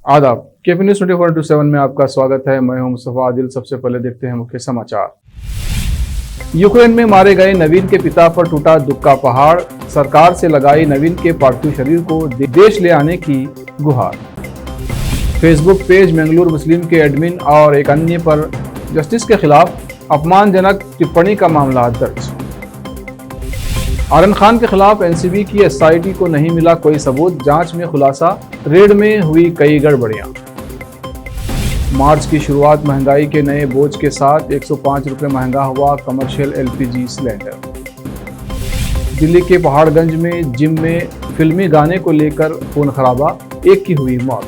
आदाब। KP news 24/7 में आपका स्वागत है। मैं हूं मुस्तफा आदिल। सबसे पहले देखते हैं मुख्य समाचार। यूक्रेन में मारे गए नवीन के पिता पर टूटा दुख का पहाड़। सरकार से लगाई नवीन के पार्थिव शरीर को देश ले आने की गुहार। फेसबुक पेज मंगलूर मुस्लिम के एडमिन और एक अन्य पर जस्टिस के खिलाफ अपमानजनक टिप्पणी का मामला दर्ज। आरन खान के खिलाफ एनसीबी की एसआईटी को नहीं मिला कोई सबूत, जांच में खुलासा, रेड में हुई कई गड़बड़ियां। मार्च की शुरुआत महंगाई के नए बोझ के साथ 105 रुपये महंगा हुआ कमर्शियल एलपीजी सिलेंडर। दिल्ली के पहाड़गंज में जिम में फिल्मी गाने को लेकर खून खराबा, एक की हुई मौत।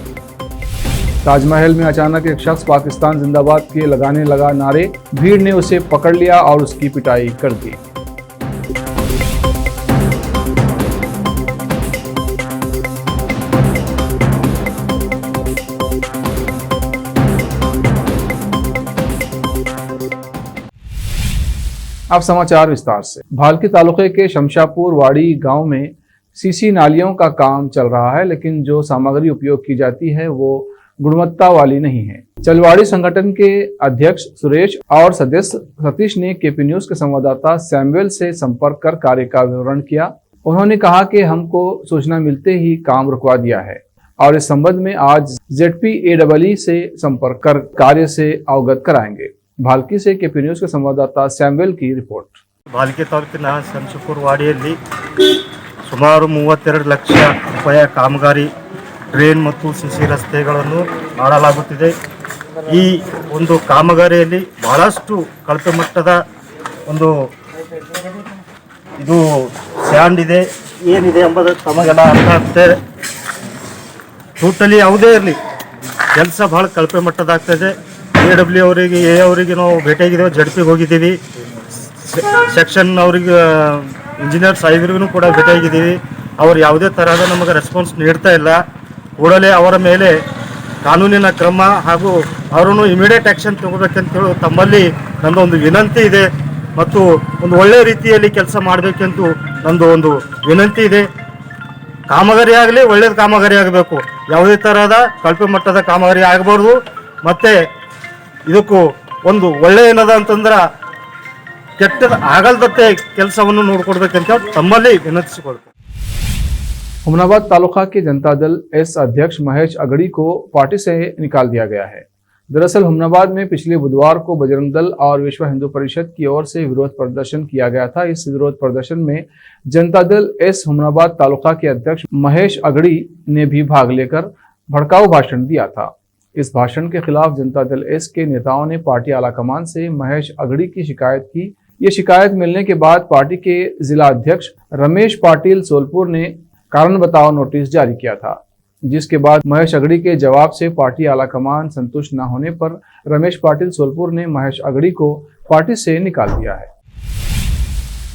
ताजमहल में अचानक एक शख्स पाकिस्तान जिंदाबाद के लगाने लगा नारे, भीड़ ने उसे पकड़ लिया और उसकी पिटाई कर दी। अब समाचार विस्तार से। भालकी तालुके के शमशापुर वाड़ी गांव में सीसी नालियों का काम चल रहा है, लेकिन जो सामग्री उपयोग की जाती है वो गुणवत्ता वाली नहीं है। चलवाड़ी संगठन के अध्यक्ष सुरेश और सदस्य सतीश ने केपी न्यूज़ के संवाददाता सैमुअल से संपर्क कर कार्य का विवरण किया। उन्होंने कहा कि हमको सूचना मिलते ही काम रुकवा दिया है और इस संबंध में आज ZPAEE से संपर्क कर कार्य से अवगत कराएंगे। भालकी से केपी न्यूज़ के संवाददाता सैमुअल की रिपोर्ट। ಭಾಲ್ಕಿ ತಾಲೂಕಿನ ಶಂಶಪುರ ವಾಡಿಯಲ್ಲಿ ಸುಮಾರು 32 ಲಕ್ಷ ರೂಪಾಯಿ ಕಾಮಗಾರಿ ಡ್ರೈನ್ ಮತ್ತು ಸಿಸಿ ರಸ್ತೆಗಳನ್ನು ಮಾಡಲಾಗುತ್ತಿದೆ। ಈ ಒಂದು ಕಾಮಗಾರಿಯಲ್ಲಿ ಬಹಳಷ್ಟು ಕಳಪೆ ಮಟ್ಟದ ಒಂದು ಇದು ಸ್ಟ್ಯಾಂಡ್ ಇದೆ, ಏನಿದೆ ಎಂಬುದು ತಮಗೆಲ್ಲ ಅರ್ಥ ಆಗ್ತದೆ। ಟೋಟಲಿ ಯಾವುದೇ ಇರಲಿ ಕೆಲಸ ಬಹಳ ಕಳಪೆ ಮಟ್ಟದಾಗ್ತದೆ। AW ಅವರಿಗೆ ಅವರಿಗೆ ನಾವು ಭೇಟಿಯಾಗಿದ್ದೇವೆ, ಜಡ್ಪಿಗೆ ಹೋಗಿದ್ದೀವಿ, ಸೆಕ್ಷನ್ ಅವರಿಗೆ ಇಂಜಿನಿಯರ್ ಸಾಹೇಬರಿಗೂ ಕೂಡ ಭೇಟಿಯಾಗಿದ್ದೀವಿ। ಅವರು ಯಾವುದೇ ತರಹದ ನಮಗೆ ರೆಸ್ಪಾನ್ಸ್ ನೀಡ್ತಾ ಇಲ್ಲ। ಕೂಡಲೇ ಅವರ ಮೇಲೆ ಕಾನೂನಿನ ಕ್ರಮ ಹಾಗೂ ಅವರನ್ನು ಇಮಿಡಿಯೇಟ್ ಆ್ಯಕ್ಷನ್ ತಗೋಬೇಕಂತೇಳಿ ತಮ್ಮಲ್ಲಿ ನನ್ನದೊಂದು ವಿನಂತಿ ಇದೆ ಮತ್ತು ಒಂದು ಒಳ್ಳೆಯ ರೀತಿಯಲ್ಲಿ ಕೆಲಸ ಮಾಡಬೇಕೆಂದು ನಂದು ಒಂದು ವಿನಂತಿ ಇದೆ। ಕಾಮಗಾರಿ ಆಗಲಿ ಒಳ್ಳೆಯ ಕಾಮಗಾರಿ ಆಗಬೇಕು, ಯಾವುದೇ ತರಹದ ಕಳಪೆ ಮಟ್ಟದ ಕಾಮಗಾರಿ ಆಗಬಾರ್ದು। ಮತ್ತು ಇದಕ್ಕೂ ಒಂದು ಒಳ್ಳೆಯ ಏನದ ಅಂತಂದ್ರೆ ಕೆಟ್ಟದ ಆಗಲ್ದತ್ತೆ ಕೆಲಸವನ್ನು ನೋಡ್ಕೊಡ್ಬೇಕಂತ ತಮ್ಮಲ್ಲಿ ವಿನಂತಿಸಿಕೊಳ್ತೀನಿ। हुमनाबाद तालुका के जनता दल एस अध्यक्ष महेश अगड़ी को पार्टी से निकाल दिया गया है। दरअसल हुमनाबाद में पिछले बुधवार को बजरंग दल और विश्व हिंदू परिषद की ओर से विरोध प्रदर्शन किया गया था। इस विरोध प्रदर्शन में जनता दल एस हुमनाबाद तालुका के अध्यक्ष महेश अगड़ी ने भी भाग लेकर भड़काऊ भाषण दिया था। इस भाषण के खिलाफ जनता दल एस के नेताओं ने पार्टी आलाकमान से महेश अगड़ी की शिकायत की। ये शिकायत मिलने के बाद पार्टी के जिला अध्यक्ष रमेश पाटिल सोलपुर ने कारण बताओ नोटिस जारी किया था, जिसके बाद महेश अगड़ी के जवाब से पार्टी आलाकमान संतुष्ट न होने पर रमेश पाटिल सोलपुर ने महेश अगड़ी को पार्टी से निकाल दिया है।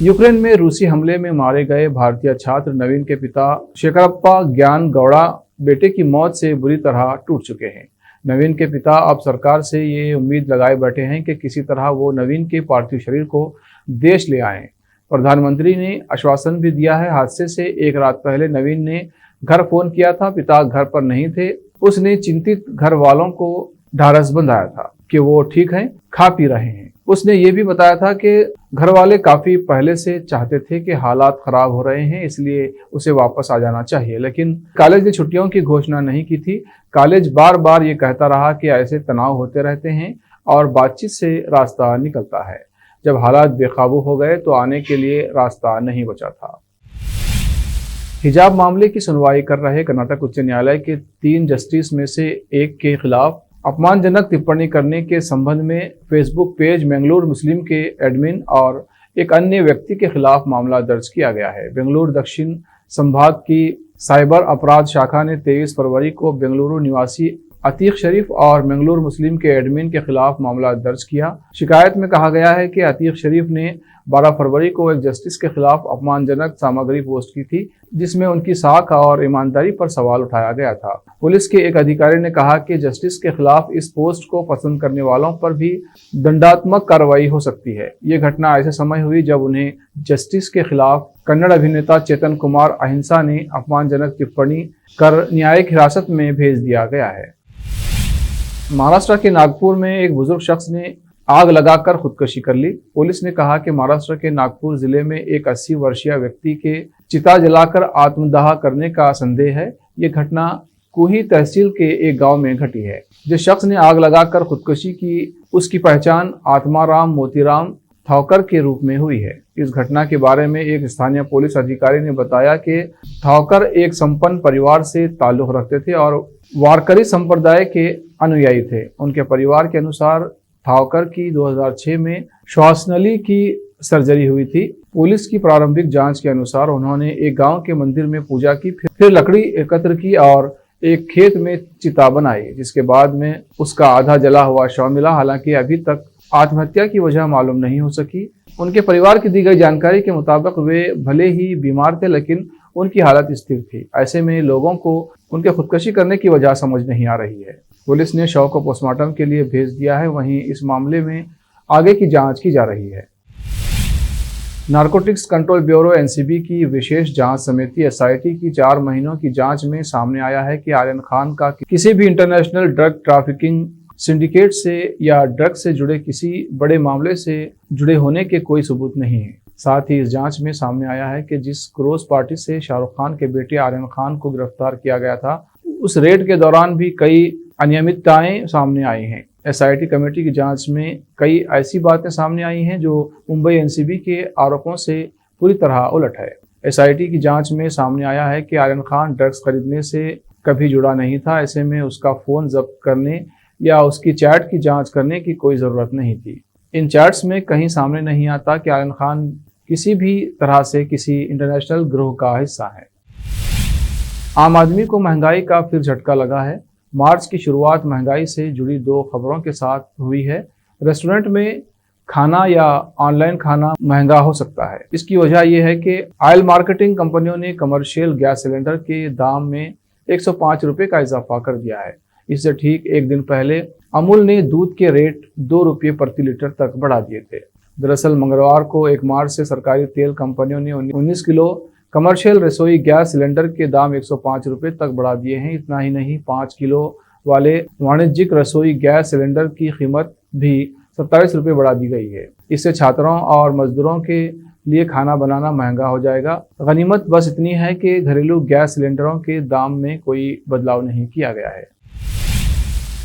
यूक्रेन में रूसी हमले में मारे गए भारतीय छात्र नवीन के पिता शेखरप्पा ज्ञान गौड़ा बेटे की मौत से बुरी तरह टूट चुके हैं। नवीन के पिता अब सरकार से ये उम्मीद लगाए बैठे हैं कि किसी तरह वो नवीन के पार्थिव शरीर को देश ले आएं। प्रधानमंत्री ने आश्वासन भी दिया है। हादसे से एक रात पहले नवीन ने घर फोन किया था, पिता घर पर नहीं थे। उसने चिंतित घर वालों को ढारस बंधाया था कि वो ठीक हैं, खा पी रहे हैं। उसने ये भी बताया था कि घर वाले काफी पहले से चाहते थे कि हालात खराब हो रहे हैं, इसलिए उसे वापस आ जाना चाहिए, लेकिन कॉलेज ने छुट्टियों की घोषणा नहीं की थी। कॉलेज बार बार ये कहता रहा कि ऐसे तनाव होते रहते हैं और बातचीत से रास्ता निकलता है। जब हालात बेकाबू हो गए तो आने के लिए रास्ता नहीं बचा था। हिजाब मामले की सुनवाई कर रहे कर्नाटक उच्च न्यायालय के 3 जस्टिस में से एक के खिलाफ अपमानजनक टिप्पणी करने के संबंध में फेसबुक पेज मंगलूर मुस्लिम के एडमिन और एक अन्य व्यक्ति के खिलाफ मामला दर्ज किया गया है। बेंगलुरु दक्षिण संभाग की साइबर अपराध शाखा ने 23 फरवरी को बेंगलुरु निवासी अतीक शरीफ और मंगलूर मुस्लिम के एडमिन के खिलाफ मामला दर्ज किया। शिकायत में कहा गया है कि अतीक शरीफ ने 12 फरवरी को एक जस्टिस के खिलाफ अपमानजनक सामग्री पोस्ट की थी, जिसमें उनकी साख और ईमानदारी पर सवाल उठाया गया था। पुलिस के एक अधिकारी ने कहा कि जस्टिस के खिलाफ इस पोस्ट को पसंद करने वालों पर भी दंडात्मक कार्रवाई हो सकती है। ये घटना ऐसे समय हुई जब उन्हें जस्टिस के खिलाफ कन्नड़ अभिनेता चेतन कुमार अहिंसा ने अपमानजनक टिप्पणी कर न्यायिक हिरासत में भेज दिया गया है। महाराष्ट्र के नागपुर में एक बुजुर्ग शख्स ने आग लगाकर खुदकुशी कर ली। पुलिस ने कहा कि महाराष्ट्र के नागपुर जिले में एक 80 वर्षीय व्यक्ति के चिता जलाकर आत्मदाह करने का संदेह है। ये घटना कुही तहसील के एक गांव में घटी है। जिस शख्स ने आग लगाकर खुदकुशी की, उसकी पहचान आत्माराम मोतीराम थावकर के रूप में हुई है। इस घटना के बारे में एक स्थानीय पुलिस अधिकारी ने बताया कि थावकर एक संपन्न परिवार से ताल्लुक रखते थे और वारकरी संप्रदाय के अनुयायी थे। उनके परिवार के अनुसार थावकर की 2006 में श्वासनली की सर्जरी हुई थी। पुलिस की प्रारंभिक जांच के अनुसार उन्होंने एक गांव के मंदिर में पूजा की, फिर लकड़ी एकत्र की और एक खेत में चिता बनाई, जिसके बाद में उसका आधा जला हुआ शव मिला। हालांकि अभी तक आत्महत्या की वजह मालूम नहीं हो सकी। उनके परिवार की दी गई जानकारी के मुताबिक वे भले ही बीमार थे, लेकिन उनकी हालत स्थिर थी। ऐसे में लोगों को उनके खुदकुशी करने की वजह समझ नहीं आ रही है। पुलिस ने शव को पोस्टमार्टम के लिए भेज दिया है। वहीं इस मामले में आगे की जांच की जा रही है। नारकोटिक्स कंट्रोल ब्यूरो एनसीबी की विशेष जांच समिति एसआईटी की 4 महीनों की जांच में सामने आया है कि आर्यन खान का किसी भी इंटरनेशनल ड्रग ट्रैफिकिंग सिंडिकेट से या ड्रग से जुड़े किसी बड़े मामले से जुड़े होने के कोई सबूत नहीं है। साथ ही इस जांच में सामने आया है कि जिस क्रॉस पार्टी से शाहरुख खान के बेटे आर्यन खान को गिरफ्तार किया गया था, उस रेड के दौरान भी कई अनियमितताएं सामने आई हैं। एसआईटी कमेटी की जांच में कई ऐसी बातें सामने आई हैं जो मुंबई एनसीबी के आरोपों से पूरी तरह उलट है। एसआईटी की जांच में सामने आया है कि आर्यन खान ड्रग्स खरीदने से कभी जुड़ा नहीं था। ऐसे में उसका फोन जब्त करने या उसकी चैट की जांच करने की कोई ज़रूरत नहीं थी। इन चैट्स में कहीं सामने नहीं आता कि आर्यन खान किसी भी तरह से किसी इंटरनेशनल गिरोह का हिस्सा है। आम आदमी को महंगाई का फिर झटका लगा है। मार्च की शुरुआत महंगाई से जुड़ी 2 खबरों के साथ हुई है। रेस्टोरेंट में खाना या ऑनलाइन खाना महंगा हो सकता है। इसकी वजह यह है कि ऑयल मार्केटिंग कंपनियों ने कमर्शियल गैस सिलेंडर के दाम में 105 रुपये का इजाफा कर दिया है। इससे ठीक एक दिन पहले अमूल ने दूध के रेट 2 रुपये प्रति लीटर तक बढ़ा दिए थे। दरअसल मंगलवार को 1 मार्च से सरकारी तेल कंपनियों ने 19 किलो कमर्शियल रसोई गैस सिलेंडर के दाम 105 रुपये तक बढ़ा दिए हैं। इतना ही नहीं, 5 किलो वाले वाणिज्यिक रसोई गैस सिलेंडर की कीमत भी 27 रुपये बढ़ा दी गई है। इससे छात्रों और मजदूरों के लिए खाना बनाना महंगा हो जाएगा। गनीमत बस इतनी है कि घरेलू गैस सिलेंडरों के दाम में कोई बदलाव नहीं किया गया है।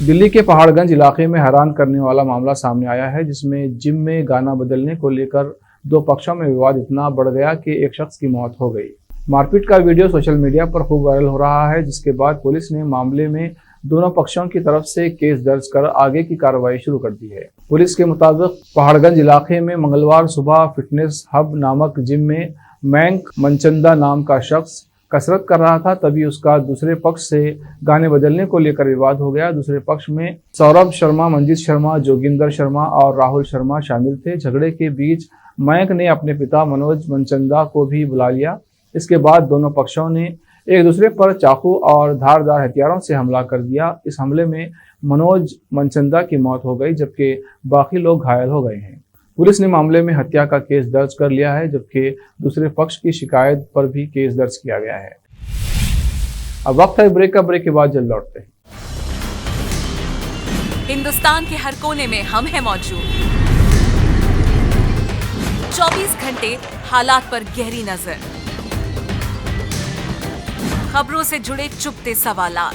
दिल्ली के पहाड़गंज इलाके में हैरान करने वाला मामला सामने आया है, जिसमें जिम में गाना बदलने को लेकर 2 पक्षों में विवाद इतना बढ़ गया कि एक शख्स की मौत हो गई। मारपीट का वीडियो सोशल मीडिया पर खूब वायरल हो रहा है, जिसके बाद पुलिस ने मामले में दोनों पक्षों की तरफ से केस दर्ज कर आगे की कार्रवाई शुरू कर दी है। पुलिस के मुताबिक पहाड़गंज इलाके में मंगलवार सुबह फिटनेस हब नामक जिम में मयंक मनचंदा नाम का शख्स कसरत कर रहा था, तभी उसका दूसरे पक्ष से गाने बदलने को लेकर विवाद हो गया। दूसरे पक्ष में सौरभ शर्मा, मंजीत शर्मा, जोगिंदर शर्मा और राहुल शर्मा शामिल थे। झगड़े के बीच मयंक ने अपने पिता मनोज मनचंदा को भी बुला लिया। इसके बाद दोनों पक्षों ने एक दूसरे पर चाकू और धारदार हथियारों से हमला कर दिया। इस हमले में मनोज मनचंदा की मौत हो गई, जबकि बाकी लोग घायल हो गए हैं। पुलिस ने मामले में हत्या का केस दर्ज कर लिया है, जबकि दूसरे पक्ष की शिकायत पर भी केस दर्ज किया गया है। अब वक्त है ब्रेक का। ब्रेक के बाद जल्द लौटते हैं। हिंदुस्तान के हर कोने में हम हैं मौजूद। 24 घंटे हालात पर गहरी नजर, खबरों से जुड़े चुपते सवालात,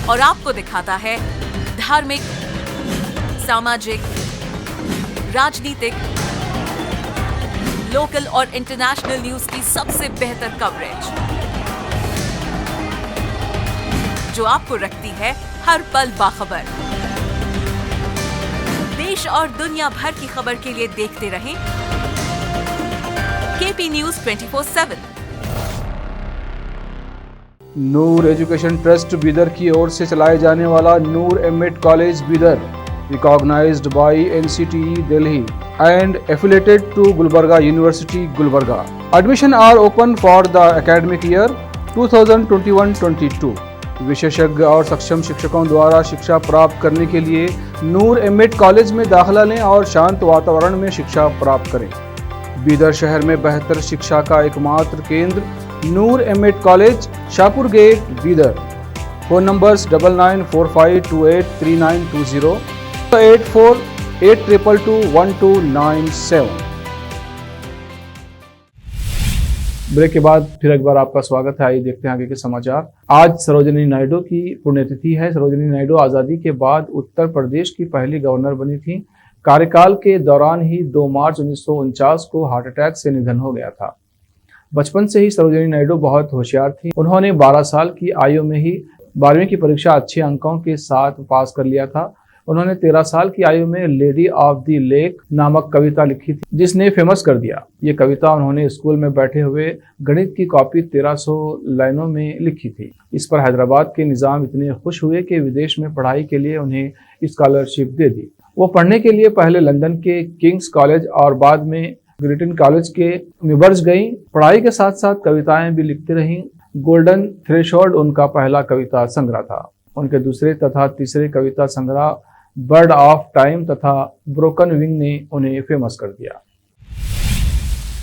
और आपको दिखाता है धार्मिक, सामाजिक, राजनीतिक, लोकल और इंटरनेशनल न्यूज की सबसे बेहतर कवरेज, जो आपको रखती है हर पल बाखबर। देश और दुनिया भर की खबर के लिए देखते रहें KP news 24/7। Noor education trust Bidar की ओर से चलाए जाने वाला Noor MEd college Bidar recognized by NCTE Delhi and affiliated to Gulbarga University, Gulbarga. Admission are open for the academic year 2021-22. विशेषज्ञ और सक्षम शिक्षकों द्वारा शिक्षा प्राप्त करने के लिए नूर एमएड कॉलेज में दाखिला लें और शांत वातावरण में शिक्षा प्राप्त करें। बीदर शहर में बेहतर शिक्षा का एकमात्र केंद्र Noor MEd college, Shahpur gate, Bidar. Phone numbers 9945283920, 8482221297। Break के बाद फिर एक बार आपका स्वागत है। आइए देखते हैं आगे के समाचार। आज सरोजिनी नायडू की पुण्यतिथि है। सरोजिनी नायडू आज़ादी के बाद उत्तर प्रदेश की पहली गवर्नर बनी थी। कार्यकाल के दौरान ही 2 मार्च 1949 को हार्ट अटैक से निधन हो गया था। बचपन से ही सरोजिनी नायडू बहुत होशियार थी। उन्होंने 12 साल की आयु में ही 12वीं की परीक्षा अच्छे अंकों के साथ पास कर लिया था। उन्होंने 13 साल की आयु में लेडी ऑफ द लेक नामक कविता लिखी थी, जिसने फेमस कर दिया। ये कविता उन्होंने स्कूल में बैठे हुए गणित की कॉपी 1300 लाइनों में लिखी थी। इस पर हैदराबाद के निजाम इतने खुश हुए कि विदेश में पढ़ाई के लिए उन्हें स्कॉलरशिप दे दी। वो पढ़ने के लिए पहले लंदन के किंग्स कॉलेज और बाद में ग्रेटन कॉलेज के मिबर्ज गईं। पढ़ाई के साथ साथ कविताएं भी लिखती रहीं। गोल्डन थ्रेशोल्ड उनका पहला कविता संग्रह था। उनके दूसरे तथा तीसरे कविता संग्रह बर्ड ऑफ टाइम तथा ब्रोकन विंग ने उन्हें फेमस कर दिया।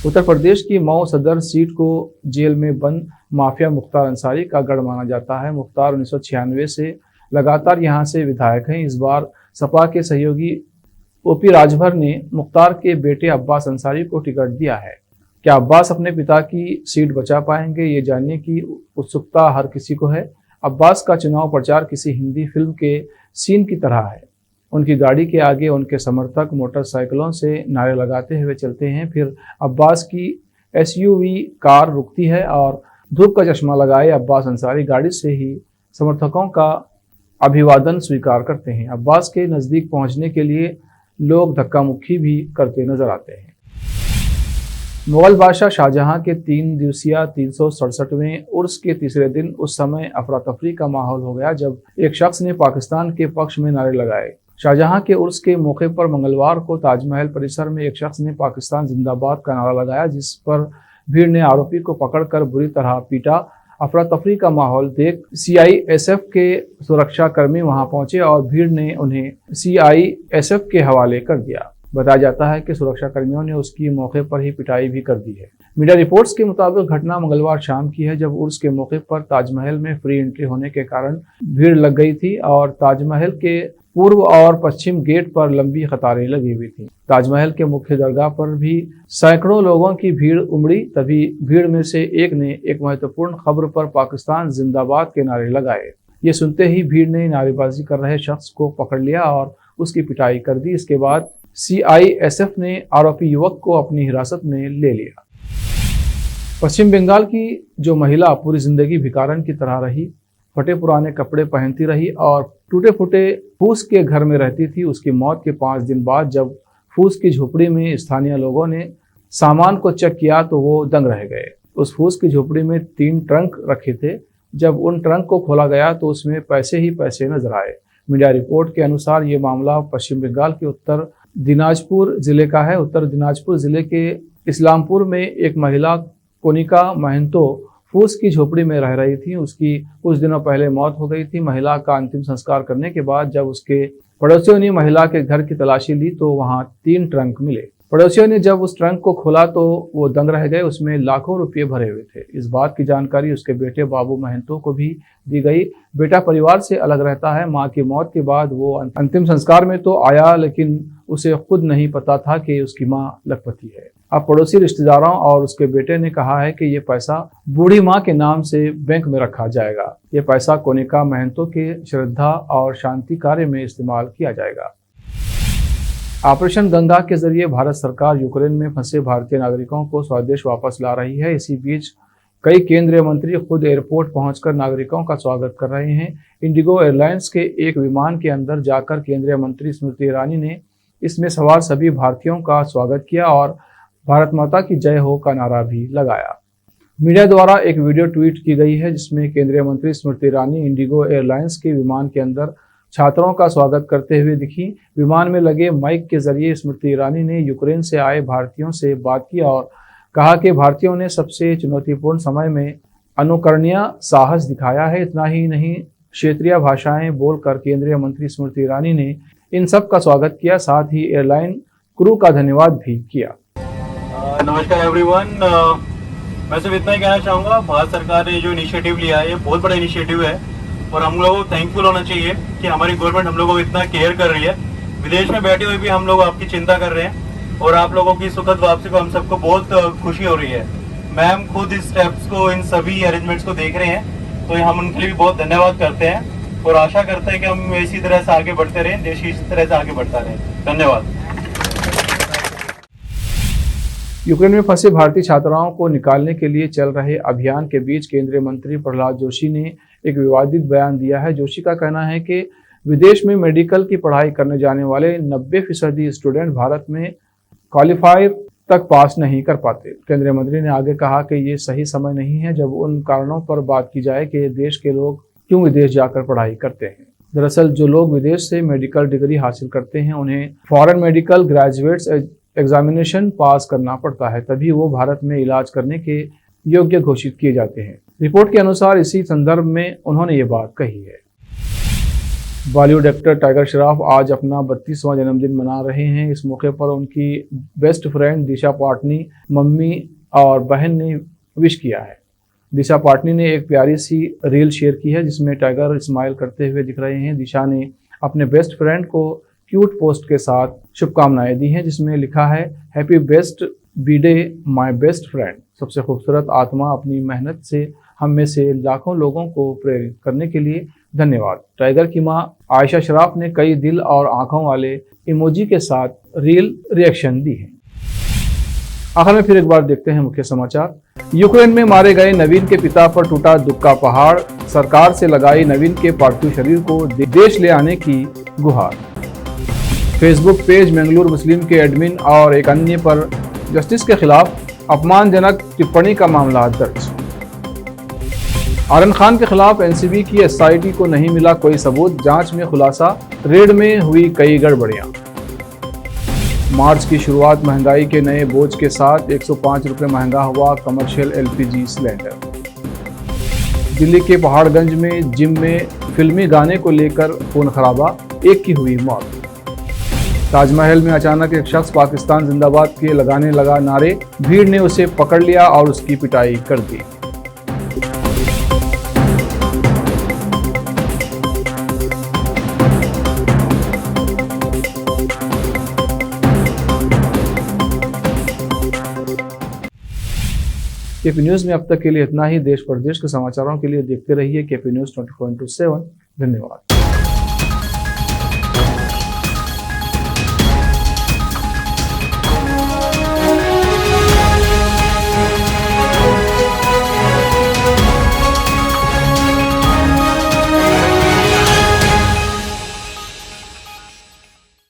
उत्तर प्रदेश की मऊ सदर सीट को जेल में बंद माफिया मुख्तार अंसारी का गढ़ माना जाता है। मुख्तार 1996 से लगातार यहां से विधायक हैं। इस बार सपा के सहयोगी ओपी राजभर ने मुख्तार के बेटे अब्बास अंसारी को टिकट दिया है। क्या अब्बास अपने पिता की सीट बचा पाएंगे, ये जानने की उत्सुकता हर किसी को है। अब्बास का चुनाव प्रचार किसी हिंदी फिल्म के सीन की तरह है। उनकी गाड़ी के आगे उनके समर्थक मोटरसाइकिलों से नारे लगाते हुए चलते हैं। फिर अब्बास की एसयूवी कार रुकती है और धूप का चश्मा लगाए अब्बास अंसारी गाड़ी से ही समर्थकों का अभिवादन स्वीकार करते हैं। अब्बास के नज़दीक पहुंचने के लिए लोग धक्का मुक्की भी करते नजर आते हैं। मुगल बादशाह शाहजहां के 3 दिवसीय 367वें उर्स के तीसरे दिन उस समय अफरा तफरी का माहौल हो गया जब एक शख्स ने पाकिस्तान के पक्ष में नारे लगाए। शाहजहां के उर्स के मौके पर मंगलवार को ताजमहल परिसर में एक शख्स ने पाकिस्तान जिंदाबाद का नारा लगाया, जिस पर भीड़ ने आरोपी को पकड़कर बुरी तरह पीटा। अफरा तफरी का माहौल देख सीआईएसएफ के सुरक्षा कर्मी वहां पहुंचे और भीड़ ने उन्हें सीआईएसएफ के हवाले कर दिया। बताया जाता है कि सुरक्षा कर्मियों ने उसकी मौके पर ही पिटाई भी कर दी है। मीडिया रिपोर्ट्स के मुताबिक घटना मंगलवार शाम की है, जब उर्स के मौके पर ताजमहल में फ्री एंट्री होने के कारण भीड़ लग गई थी और ताजमहल के पूर्व और पश्चिम गेट पर लंबी कतारें लगी हुई थी। ताजमहल के मुख्य दरगाह पर भी सैकड़ों लोगों की भीड़ उमड़ी। तभी भीड़ में से एक ने एक महत्वपूर्ण खबर पर पाकिस्तान जिंदाबाद के नारे लगाए। ये सुनते ही भीड़ ने नारेबाजी कर रहे शख्स को पकड़ लिया और उसकी पिटाई कर दी। इसके बाद सीआईएसएफ ने आरोपी युवक को अपनी हिरासत में ले लिया। पश्चिम बंगाल की जो महिला पूरी जिंदगी भिखारन की तरह रही, फटे पुराने कपड़े पहनती रही और टूटे फूटे फूस के घर में रहती थी, उसकी मौत के 5 दिन बाद जब फूस की झोपड़ी में स्थानीय लोगों ने सामान को चेक किया तो वो दंग रह गए। उस फूस की झोपड़ी में 3 ट्रंक रखे थे। जब उन ट्रंक को खोला गया तो उसमें पैसे ही पैसे नजर आए। मीडिया रिपोर्ट के अनुसार ये मामला पश्चिम बंगाल के उत्तर दिनाजपुर जिले का है। उत्तर दिनाजपुर जिले के इस्लामपुर में एक महिला कोनिका महंतो फूस की झोपड़ी में रह रही थी। उसकी कुछ दिनों पहले मौत हो गई थी। महिला का अंतिम संस्कार करने के बाद जब उसके पड़ोसियों ने महिला के घर की तलाशी ली तो वहां 3 ट्रंक मिले। पड़ोसियों ने जब उस ट्रंक को खोला तो वो दंग रह गए। उसमें लाखों रुपये भरे हुए थे। इस बात की जानकारी उसके बेटे बाबू महंतो को भी दी गई। बेटा परिवार से अलग रहता है। मां की मौत के बाद वो अंतिम संस्कार में तो आया, लेकिन उसे खुद नहीं पता था कि उसकी मां लखपति है। अब पड़ोसी रिश्तेदारों और उसके बेटे ने कहा है कि ये पैसा बूढ़ी मां के नाम से बैंक में रखा जाएगा। ये पैसा कोनिका महंतो के श्रद्धा और शांति कार्य में इस्तेमाल किया जाएगा। ऑपरेशन गंगा के जरिए भारत सरकार यूक्रेन में फंसे भारतीय नागरिकों को स्वदेश वापस ला रही है। इसी बीच कई केंद्रीय मंत्री खुद एयरपोर्ट पहुंचकर नागरिकों का स्वागत कर रहे हैं। इंडिगो एयरलाइंस के एक विमान के अंदर जाकर केंद्रीय मंत्री स्मृति ईरानी ने इसमें सवार सभी भारतीयों का स्वागत किया और भारत माता की जय हो का नारा भी लगाया। मीडिया द्वारा एक वीडियो ट्वीट की गई है जिसमें केंद्रीय मंत्री स्मृति ईरानी इंडिगो एयरलाइंस के विमान के अंदर छात्रों का स्वागत करते हुए दिखी। विमान में लगे माइक के जरिए स्मृति ईरानी ने यूक्रेन से आए भारतीयों से बात की और कहा कि भारतीयों ने सबसे चुनौतीपूर्ण समय में अनुकरणीय साहस दिखाया है। इतना ही नहीं, क्षेत्रीय भाषाएं बोलकर केंद्रीय मंत्री स्मृति ईरानी ने इन सब का स्वागत किया, साथ ही एयरलाइन क्रू का धन्यवाद भी किया। नमस्कार एवरीवन, मैं सिर्फ इतना ही कहना चाहूँगा, भारत सरकार ने जो इनिशिएटिव लिया है ये बहुत बड़ा इनिशिएटिव है और हम लोगों को थैंकफुल होना चाहिए कि हमारी गवर्नमेंट हम लोगों को इतना केयर कर रही है। विदेश में बैठे हुए भी हम लोग आपकी चिंता कर रहे हैं और आप लोगों की सुखद वापसी को हम सबको बहुत खुशी हो रही है। मैम खुद इस स्टेप्स को, इन सभी अरेंजमेंट्स को देख रहे हैं, तो हम उनके लिए भी बहुत धन्यवाद करते हैं और आशा करते हैं कि हम इसी तरह से आगे बढ़ते रहें, देश इसी तरह से आगे बढ़ता रहे। धन्यवाद। यूक्रेन में फंसे भारतीय छात्राओं को निकालने के लिए चल रहे अभियान के बीच केंद्रीय मंत्री प्रहलाद जोशी ने एक विवादित बयान दिया है। जोशी का कहना है कि विदेश में मेडिकल की पढ़ाई करने जाने वाले 90% स्टूडेंट भारत में क्वालिफायर तक पास नहीं कर पाते। केंद्रीय मंत्री ने आगे कहा कि ये सही समय नहीं है जब उन कारणों पर बात की जाए कि देश के लोग क्यों विदेश जाकर पढ़ाई करते हैं। दरअसल जो लोग विदेश से मेडिकल डिग्री हासिल करते हैं उन्हें फॉरेन मेडिकल ग्रेजुएट्स एग्जामिनेशन पास करना पड़ता है, तभी वो भारत में इलाज करने के योग्य घोषित किए जाते हैं। रिपोर्ट के अनुसार इसी संदर्भ में उन्होंने ये बात कही है। बॉलीवुड एक्टर टाइगर श्रॉफ आज अपना 32वां जन्मदिन मना रहे हैं। इस मौके पर उनकी बेस्ट फ्रेंड दिशा पाटनी, मम्मी और बहन ने विश किया है। दिशा पाटनी ने एक प्यारी सी रील शेयर की है जिसमें टाइगर स्माइल करते हुए दिख रहे हैं। दिशा ने अपने बेस्ट फ्रेंड को क्यूट पोस्ट के साथ शुभकामनाएं दी हैं जिसमें लिखा है, happy best B-day my best friend. सबसे खूबसूरत आत्मा, अपनी मेहनत से हम में से लाखों लोगों को प्रेरित करने के लिए धन्यवाद। टाइगर की मां आयशा श्रॉफ ने कई दिल और आंखों वाले इमोजी के साथ रील रिएक्शन दी है। आखिर में फिर एक बार देखते हैं मुख्य समाचार। यूक्रेन में मारे गए नवीन के पिता पर टूटा दुख का पहाड़, सरकार से लगाई नवीन के पार्थिव शरीर को देश ले आने की गुहार। फेसबुक पेज मंगलूर मुस्लिम के एडमिन और एक अन्य पर जस्टिस के खिलाफ अपमानजनक टिप्पणी का मामला दर्ज। आर्यन खान के खिलाफ एनसीबी की एसआईटी को नहीं मिला कोई सबूत, जांच में खुलासा, रेड में हुई कई गड़बड़ियां। मार्च की शुरुआत महंगाई के नए बोझ के साथ 105 रुपये महंगा हुआ कमर्शियल एलपीजी सिलेंडर। दिल्ली के पहाड़गंज में जिम में फिल्मी गाने को लेकर खून खराबा, एक की हुई मौत। ताजमहल में अचानक एक शख्स पाकिस्तान जिंदाबाद के लगाने लगा नारे, भीड़ ने उसे पकड़ लिया और उसकी पिटाई कर दी। केपी न्यूज में अब तक के लिए इतना ही। देश प्रदेश के समाचारों के लिए देखते रहिए केपी न्यूज 24/7। धन्यवाद।